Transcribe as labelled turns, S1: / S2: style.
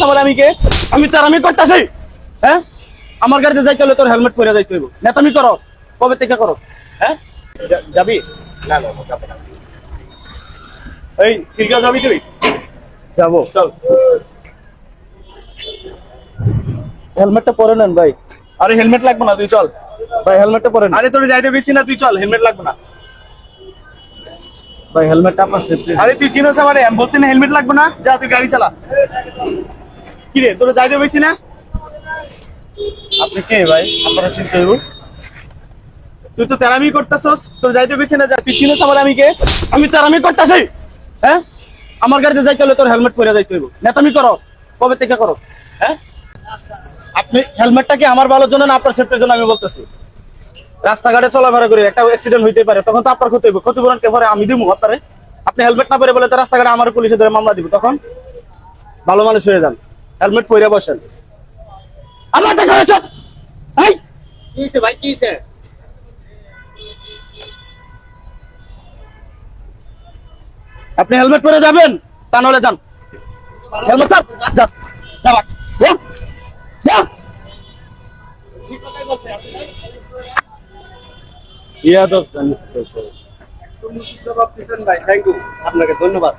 S1: আমি কে? আমি তার আমি করতেছি। হ্যাঁ, আমার গাড়িতে যাইতে হলে তোর হেলমেট পরে যাইতে হইব। নেতামি করো, কবে থেকে করো? হ্যাঁ, যাবি?
S2: না না যাবো না।
S1: এই কিরকা যাবি তুই? যাবো, চল। হেলমেটটা পরে নেন ভাই। আরে হেলমেট লাগবে না, তুই চল ভাই। হেলমেটটা পরে নেন। আরে তোর যাইতে বেশি না, তুই চল, হেলমেট লাগবে না ভাই। হেলমেটটা আপনার সেফটি। আরে তুই চিনোস আমারে? আমি বলছি না হেলমেট লাগবে না, যা তুই গাড়ি চালা। কি রে, তোর যাইতে বেশি না? আপনি কে ভাই? আপনারা চিনতে হইব। তুই তো তেরামি করতেছস, তোর যাইতে বেশি না, যা। তুই চিনোস আমারে? আমি কে? আমি তেরামি করতেছি। হ্যাঁ, আমার গাড়িতে যাইতে হলে তোর হেলমেট পরে যাইতে হইব। নেতামি করো, কবে থেকে করো? হ্যাঁ, আপনি হেলমেটটা কি আমার ভালোর জন্য না আপনার সেফটির জন্য? আমি বলতেছি, রাস্তাঘাটে চলাফেরা করে একটা অ্যাক্সিডেন্ট হইতে পারে, তখন তো আপনার ক্ষতি হইব। ক্ষতিপূরণ কে ভরে? আমি দিব আপনারে। আপনি হেলমেট না পরে বলে তো রাস্তাঘাটে আমার পুলিশে ধরে মামলা দিব, তখন ভালো মানুষ হয়ে যান। হেলমেট পরে বসেন। আমার টাকা হয়েছে। এই
S2: কি হয়েছে ভাই, কি হয়েছে?
S1: আপনি হেলমেট পরে যাবেন, তা নাহলে যান। হেলমেট স্যার, যান। যা বাক। যা। যা।
S2: ঠিক কথাই বলছে আপনি।
S1: ইয়া তো
S2: ভাই থ্যাংক ইউ, আপনাকে ধন্যবাদ।